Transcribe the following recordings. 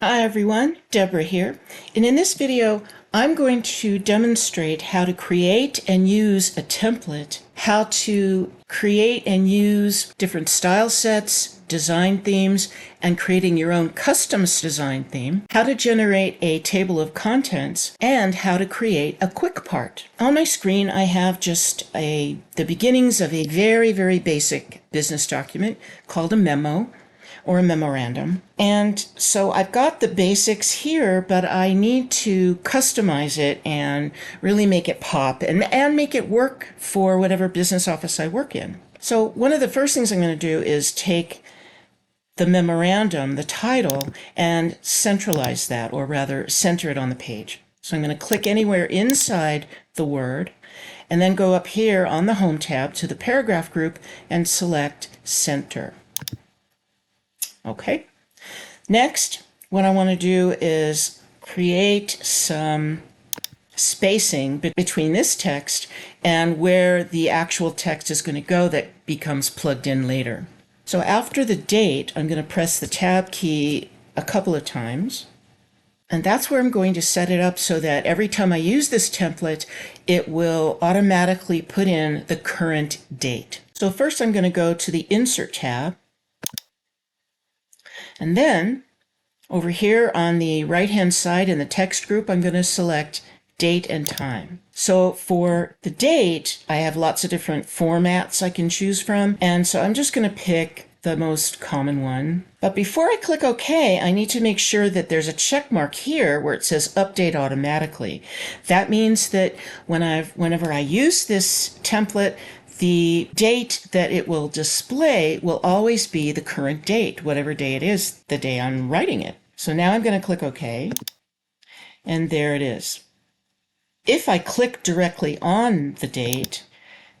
Hi everyone, Deborah here, and in this video I'm going to demonstrate how to create and use a template, how to create and use different style sets, design themes, and creating your own custom design theme, how to generate a table of contents, and how to create a quick part. On my screen I have just the beginnings of a very basic business document called a memo or a memorandum. And so I've got the basics here, but I need to customize it and really make it pop and make it work for whatever business office I work in. So one of the first things I'm going to do is take the memorandum, the title, and centralize that, or rather center it on the page. So I'm going to click anywhere inside the word and then go up here on the Home tab to the paragraph group and select Center. Okay. Next, what I want to do is create some spacing between this text and where the actual text is going to go that becomes plugged in later. So after the date, I'm going to press the Tab key a couple of times. And that's where I'm going to set it up so that every time I use this template, it will automatically put in the current date. So first I'm going to go to the Insert tab. And then over here on the right-hand side in the text group, I'm going to select date and time. So for the date, I have lots of different formats I can choose from. And so I'm just going to pick the most common one. But before I click OK, I need to make sure that there's a check mark here where it says update automatically. That means that whenever I use this template, the date that it will display will always be the current date, whatever day it is, the day I'm writing it. So now I'm going to click OK, and there it is. If I click directly on the date,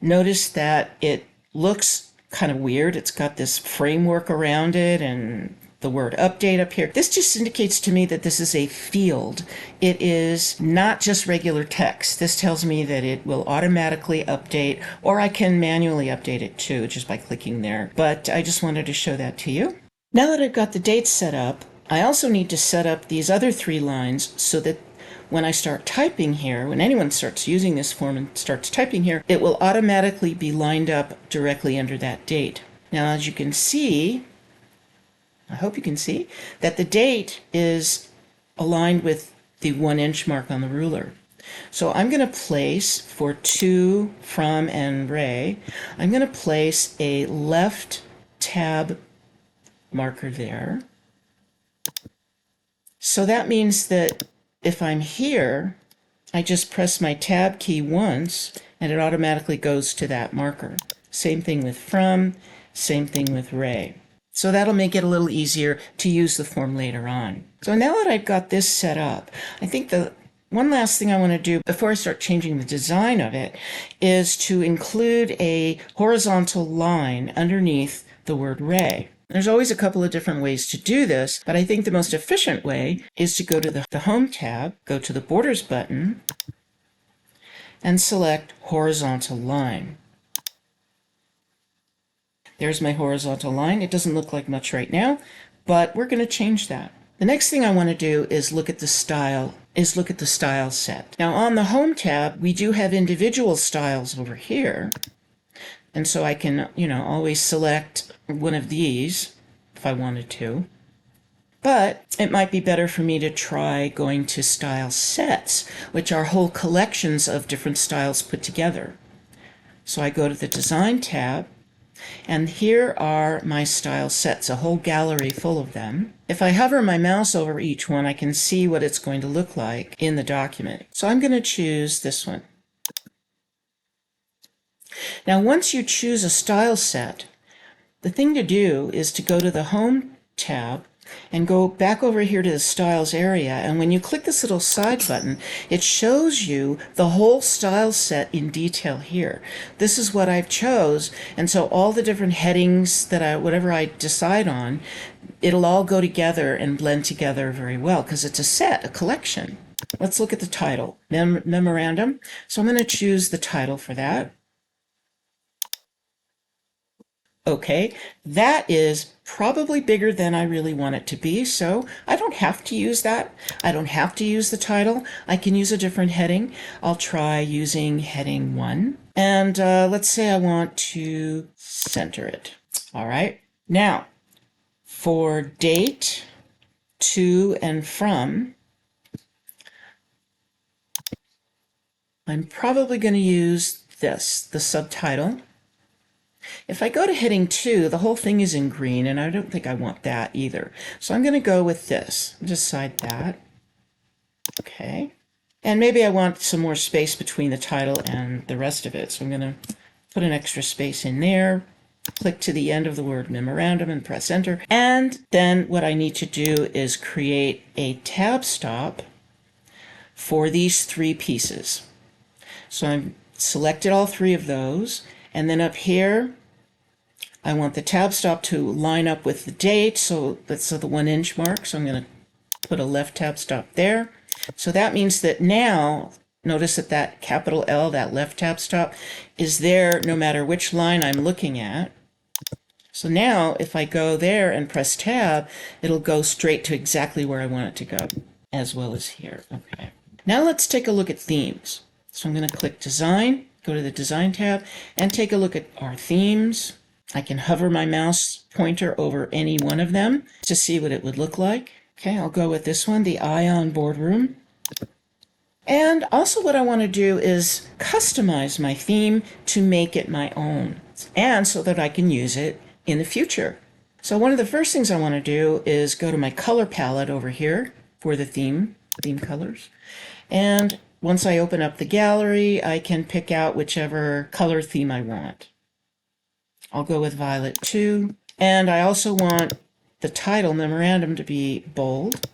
notice that it looks kind of weird. It's got this framework around it and the word update up here. This just indicates to me that this is a field. It is not just regular text. This tells me that it will automatically update, or I can manually update it too, just by clicking there. But I just wanted to show that to you. Now that I've got the date set up, I also need to set up these other three lines so that when I start typing here, when anyone starts using this form and starts typing here, it will automatically be lined up directly under that date. Now, as you can see, I hope you can see, that the date is aligned with the 1-inch mark on the ruler. So I'm going to place, for to, from, and Ray, I'm going to place a left tab marker there. So that means that if I'm here, I just press my Tab key once and it automatically goes to that marker. Same thing with from, same thing with Ray. So that'll make it a little easier to use the form later on. So now that I've got this set up, I think the one last thing I want to do before I start changing the design of it is to include a horizontal line underneath the word Ray. There's always a couple of different ways to do this, but I think the most efficient way is to go to the Home tab, go to the Borders button, and select Horizontal Line. There's my horizontal line. It doesn't look like much right now, but we're going to change that. The next thing I want to do is look at the style set. Now on the Home tab, we do have individual styles over here. And so I can, always select one of these if I wanted to. But it might be better for me to try going to style sets, which are whole collections of different styles put together. So I go to the Design tab, and here are my style sets, a whole gallery full of them. If I hover my mouse over each one, I can see what it's going to look like in the document. So I'm going to choose this one. Now, once you choose a style set, the thing to do is to go to the Home tab and go back over here to the Styles area. And when you click this little side button, it shows you the whole style set in detail here. This is what I've chose. And so all the different headings that whatever I decide on, it'll all go together and blend together very well because it's a set, a collection. Let's look at the title, Memorandum. So I'm going to choose the title for that. Okay, that is probably bigger than I really want it to be, so I don't have to use that. I don't have to use the title. I can use a different heading. I'll try using heading 1. And let's say I want to center it. All right, now for date, to, and from, I'm probably going to use this, the subtitle. If I go to heading 2, the whole thing is in green, and I don't think I want that either. So I'm going to go with this. Decide that. Okay. And maybe I want some more space between the title and the rest of it. So I'm going to put an extra space in there. Click to the end of the word memorandum and press enter. And then what I need to do is create a tab stop for these 3 pieces. So I've selected all 3 of those. And then up here, I want the tab stop to line up with the date, so that's the 1-inch mark. So I'm going to put a left tab stop there. So that means that now, notice that that capital L, that left tab stop, is there no matter which line I'm looking at. So now if I go there and press tab, it'll go straight to exactly where I want it to go, as well as here. Okay. Now let's take a look at themes. So I'm going to click Design, go to the Design tab, and take a look at our themes. I can hover my mouse pointer over any one of them to see what it would look like. Okay, I'll go with this one, the Ion Boardroom. And also what I want to do is customize my theme to make it my own, and so that I can use it in the future. So one of the first things I want to do is go to my color palette over here for the theme colors. And once I open up the gallery, I can pick out whichever color theme I want. I'll go with Violet 2. And I also want the title, Memorandum, to be bold.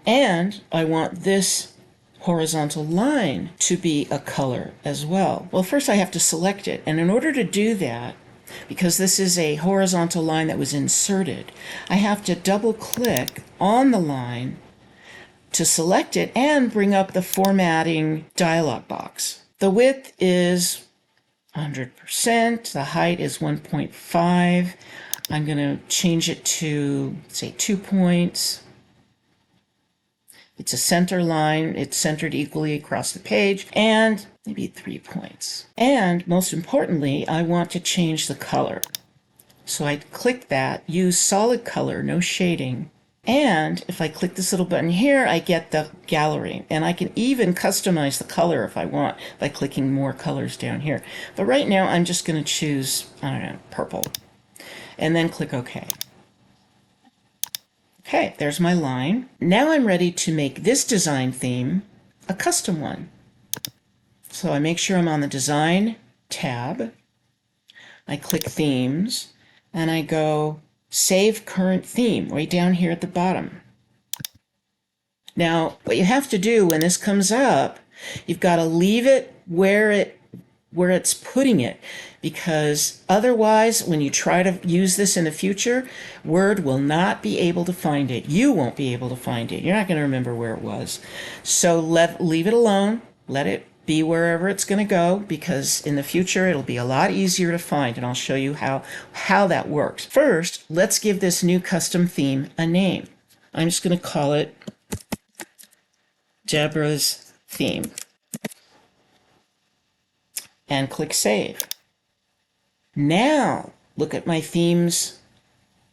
And I want this horizontal line to be a color as well. Well, first I have to select it. And in order to do that, because this is a horizontal line that was inserted, I have to double click on the line to select it and bring up the formatting dialog box. The width is 100%, the height is 1.5. I'm going to change it to, say, 2 points. It's a center line, it's centered equally across the page, and maybe 3 points. And most importantly, I want to change the color. So I click that, use solid color, no shading. And if I click this little button here, I get the gallery. And I can even customize the color if I want by clicking more colors down here. But right now, I'm just going to choose, I don't know, purple. And then click OK. Okay, there's my line. Now I'm ready to make this design theme a custom one. So I make sure I'm on the Design tab. I click Themes, and I go Save Current Theme right down here at the bottom. Now, what you have to do when this comes up, you've got to leave it where it's putting it, because otherwise, when you try to use this in the future, Word will not be able to find it. You won't be able to find it. You're not going to remember where it was. So leave it alone. Let it be wherever it's going to go, because in the future it'll be a lot easier to find, and I'll show you how that works. First, let's give this new custom theme a name. I'm just going to call it Deborah's Theme. And click Save. Now, look at my Themes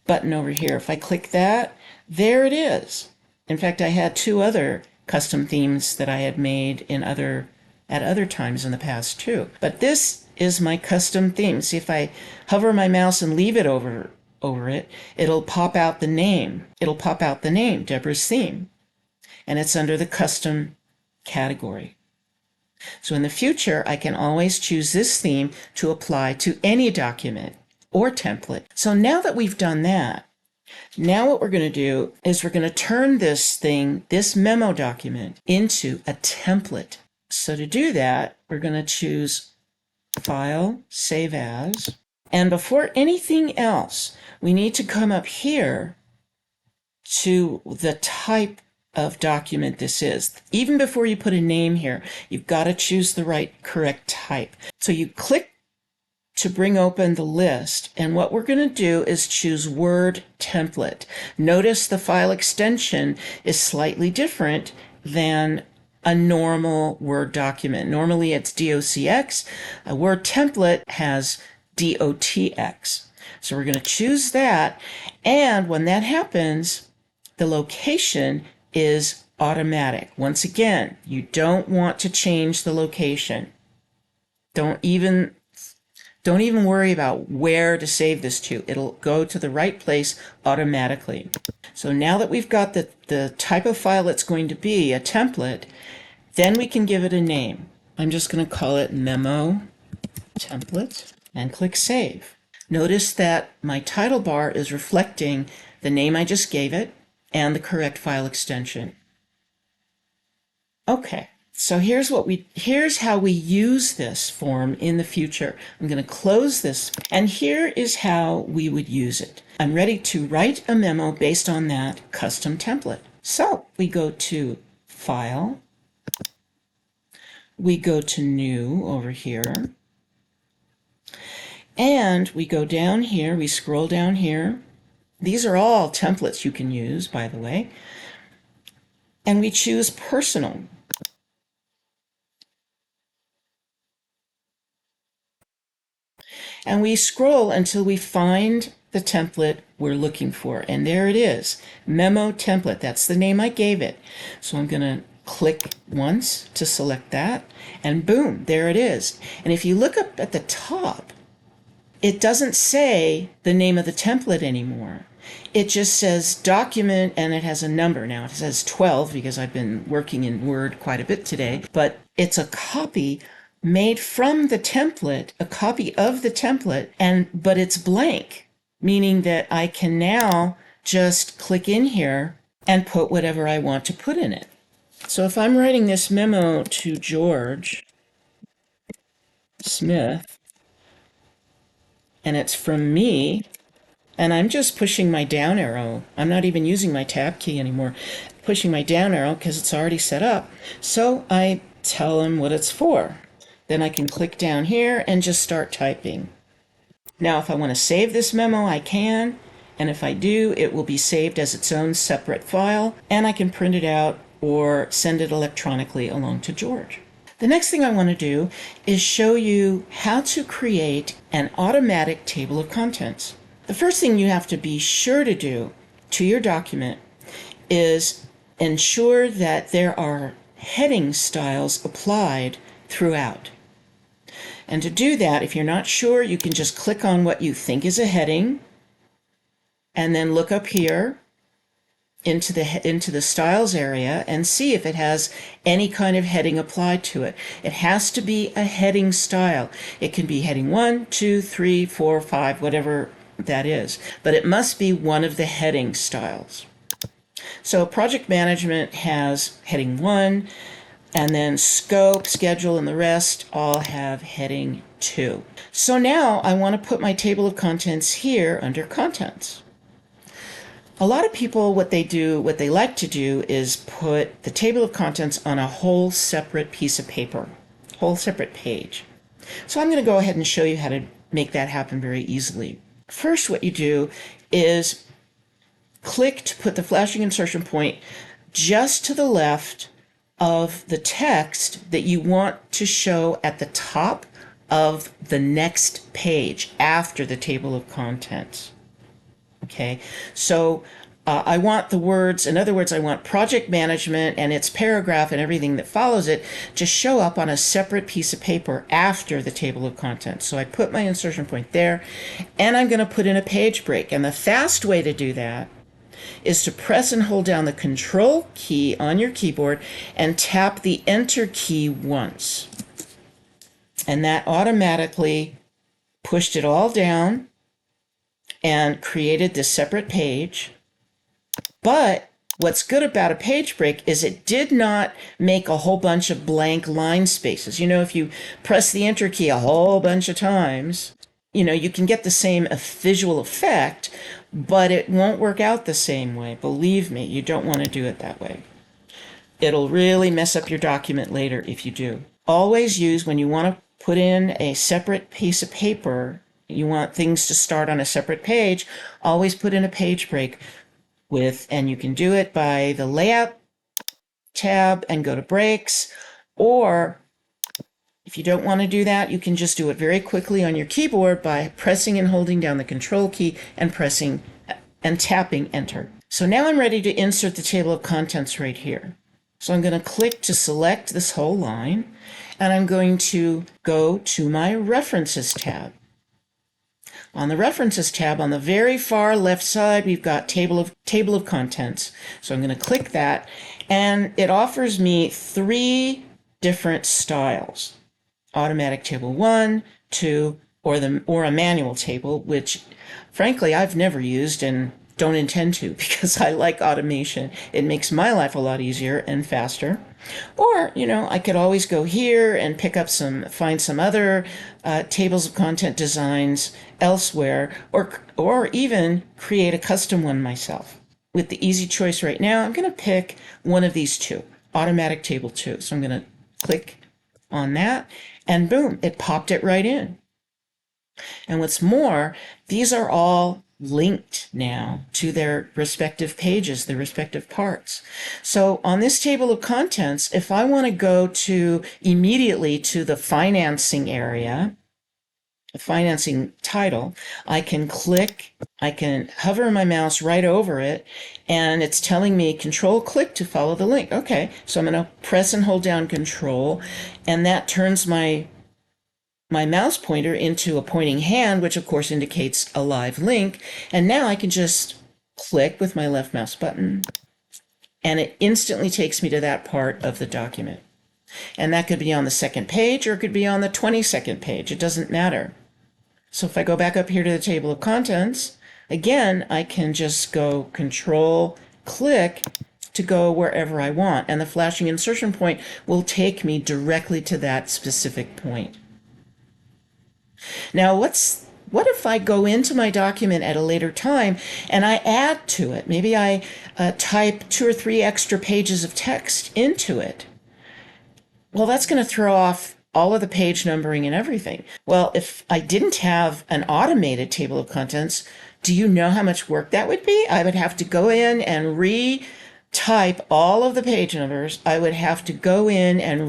button over here. If I click that, there it is. In fact, I had 2 other custom themes that I had made at other times in the past too. But this is my custom theme. See, if I hover my mouse and leave it over it, it'll pop out the name. It'll pop out the name, Deborah's Theme. And it's under the custom category. So in the future, I can always choose this theme to apply to any document or template. So now that we've done that, now what we're going to do is we're going to turn this memo document, into a template. So to do that, we're going to choose File, Save As. And before anything else, we need to come up here to the type of document this is. Even before you put a name here, you've got to choose the correct type. So you click to bring open the list. And what we're going to do is choose Word template. Notice the file extension is slightly different than a normal Word document. Normally it's DOCX. A Word template has DOTX. So we're going to choose that. And when that happens, the location is automatic. Once again, you don't want to change the location. Don't even worry about where to save this to. It'll go to the right place automatically. So now that we've got the type of file it's going to be, a template, then we can give it a name. I'm just going to call it memo template and click save. Notice that my title bar is reflecting the name I just gave it and the correct file extension. Okay. So here's how we use this form in the future. I'm going to close this, and here is how we would use it. I'm ready to write a memo based on that custom template. So we go to File, we go to New over here, and we go down here, we scroll down here. These are all templates you can use, by the way. And we choose Personal. And we scroll until we find the template we're looking for. And there it is, Memo Template. That's the name I gave it. So I'm going to click once to select that, and boom, there it is. And if you look up at the top, it doesn't say the name of the template anymore. It just says document, and it has a number. Now it says 12 because I've been working in Word quite a bit today, but it's a copy made from the template, a copy of the template, but it's blank, meaning that I can now just click in here and put whatever I want to put in it. So if I'm writing this memo to George Smith, and it's from me, and I'm just pushing my down arrow. I'm not even using my tab key anymore. Pushing my down arrow because it's already set up. So I tell him what it's for. Then I can click down here and just start typing. Now, if I want to save this memo, I can. And if I do, it will be saved as its own separate file, and I can print it out or send it electronically along to George. The next thing I want to do is show you how to create an automatic table of contents. The first thing you have to be sure to do to your document is ensure that there are heading styles applied throughout. And to do that, if you're not sure, you can just click on what you think is a heading and then look up here into the styles area and see if it has any kind of heading applied to it. It has to be a heading style. It can be heading 1, 2, 3, 4, 5, whatever that is, but it must be one of the heading styles. So project management has heading 1, and then scope, schedule, and the rest all have heading 2. So now I want to put my table of contents here under contents. A lot of people, what they like to do is put the table of contents on a whole separate piece of paper, whole separate page. So I'm going to go ahead and show you how to make that happen very easily. First, what you do is click to put the flashing insertion point just to the left of the text that you want to show at the top of the next page after the table of contents. Okay, so I want the words, in other words, I want project management and its paragraph and everything that follows it to show up on a separate piece of paper after the table of contents. So I put my insertion point there, and I'm going to put in a page break. And the fast way to do that is to press and hold down the Control key on your keyboard and tap the Enter key once. And that automatically pushed it all down and created this separate page. But what's good about a page break is it did not make a whole bunch of blank line spaces. You know, if you press the Enter key a whole bunch of times, you can get the same visual effect, but it won't work out the same way. Believe me, you don't want to do it that way. It'll really mess up your document later if you do. Always use, when you want to put in a separate piece of paper, you want things to start on a separate page, always put in a page break and you can do it by the layout tab and go to breaks, or if you don't want to do that, you can just do it very quickly on your keyboard by pressing and holding down the control key and pressing and tapping enter. So now I'm ready to insert the table of contents right here. So I'm going to click to select this whole line, and I'm going to go to my References tab. On the References tab, on the very far left side, we've got Table of Contents. So I'm going to click that, and it offers me 3 different styles. Automatic Table 1, 2, or a manual table, which frankly I've never used and don't intend to because I like automation. It makes my life a lot easier and faster. Or, I could always go here and find some other tables of content designs elsewhere, or even create a custom one myself. With the easy choice right now, I'm going to pick one of these 2, Automatic Table 2. So I'm going to click on that, and boom, it popped it right in. And what's more, these are all linked now to their respective pages, their respective parts. So on this table of contents, if I want to go immediately to the financing area, the financing title, I can hover my mouse right over it, and it's telling me Control-click to follow the link. Okay, so I'm going to press and hold down Control, and that turns my mouse pointer into a pointing hand, which of course indicates a live link. And now I can just click with my left mouse button, and it instantly takes me to that part of the document. And that could be on the second page, or it could be on the 22nd page. It doesn't matter. So if I go back up here to the table of contents, again, I can just go Control-click to go wherever I want. And the flashing insertion point will take me directly to that specific point. Now, what if I go into my document at a later time and I add to it? Maybe I type 2 or 3 extra pages of text into it. Well, that's going to throw off all of the page numbering and everything. Well, if I didn't have an automated table of contents, do you know how much work that would be? I would have to go in and retype all of the page numbers. I would have to go in and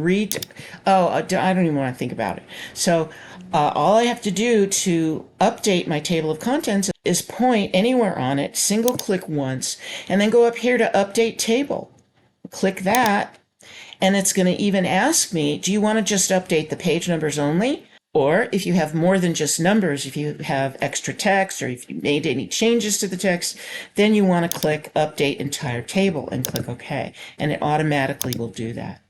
I don't even want to think about it. So all I have to do to update my table of contents is point anywhere on it, single click once, and then go up here to Update Table. Click that, and it's going to even ask me, do you want to just update the page numbers only? Or if you have more than just numbers, if you have extra text, or if you made any changes to the text, then you want to click Update Entire Table and click OK, and it automatically will do that.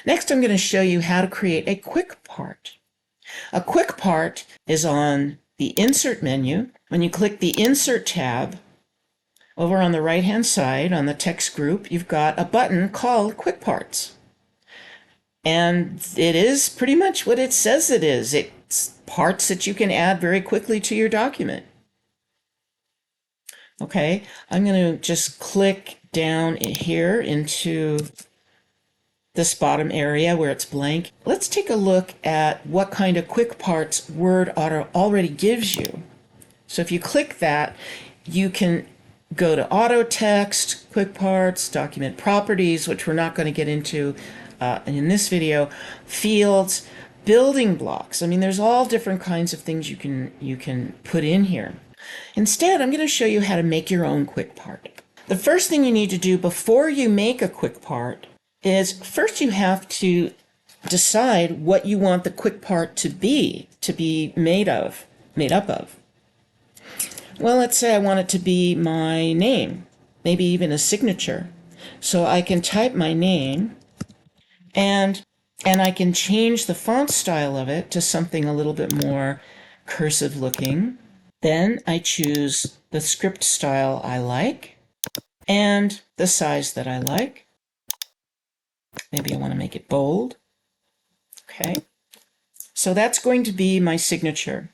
Next, I'm going to show you how to create a quick part. A quick part is on the Insert menu. When you click the Insert tab, over on the right-hand side on the text group, you've got a button called Quick Parts. And it is pretty much what it says it is. It's parts that you can add very quickly to your document. Okay, I'm going to just click down here into this bottom area where it's blank. Let's take a look at what kind of quick parts Word already gives you. So if you click that, you can go to Auto Text, Quick Parts, Document Properties, which we're not going to get into in this video, Fields, Building Blocks. I mean, there's all different kinds of things you can put in here. Instead, I'm going to show you how to make your own quick part. The first thing you need to do before you make a quick part is first you have to decide what you want the quick part to be made up of. Well, let's say I want it to be my name, maybe even a signature. So I can type my name, and I can change the font style of it to something a little bit more cursive looking. Then I choose the script style I like and the size that I like. Maybe I want to make it bold. Okay. So that's going to be my signature.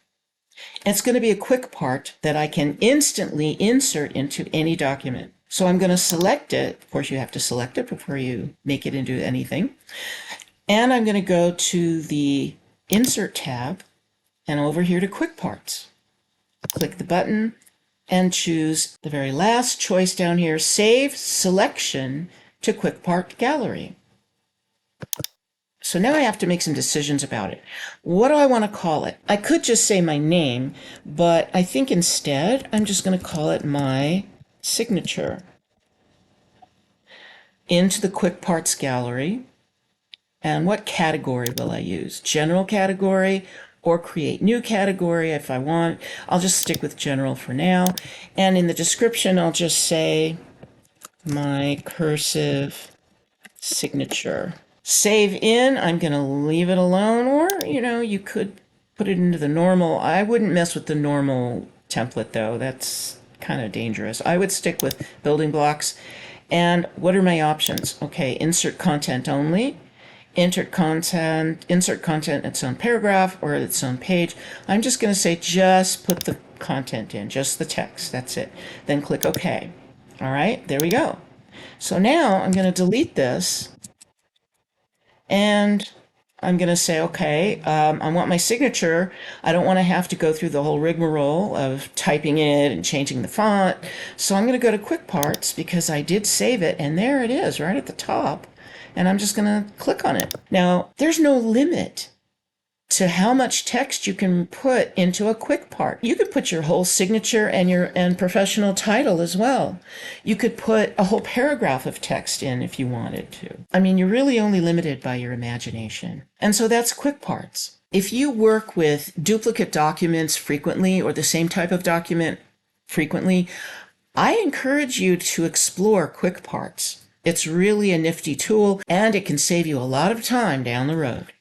It's going to be a quick part that I can instantly insert into any document. So I'm going to select it. Of course, you have to select it before you make it into anything. And I'm going to go to the Insert tab and over here to Quick Parts. Click the button and choose the very last choice down here, Save Selection to Quick Part Gallery. So now I have to make some decisions about it. What do I want to call it? I could just say my name, but I think instead I'm just going to call it my signature. Into the Quick Parts Gallery. And what category will I use? General category or create new category if I want. I'll just stick with general for now. And in the description, I'll just say my cursive signature. Save in, I'm going to leave it alone, or, you could put it into the normal. I wouldn't mess with the normal template though. That's kind of dangerous. I would stick with building blocks. And what are my options? Okay, insert content only. Insert content its own paragraph or its own page. I'm just going to say just put the content in, just the text. That's it. Then click OK. All right, there we go. So now I'm going to delete this and I'm going to say, okay, I want my signature. I don't want to have to go through the whole rigmarole of typing it and changing the font. So I'm going to go to Quick Parts because I did save it, and there it is right at the top. And I'm just going to click on it. Now, there's no limit to how much text you can put into a quick part. You could put your whole signature and professional title as well. You could put a whole paragraph of text in if you wanted to. I mean, you're really only limited by your imagination. And so that's quick parts. If you work with duplicate documents frequently or the same type of document frequently, I encourage you to explore quick parts. It's really a nifty tool, and it can save you a lot of time down the road.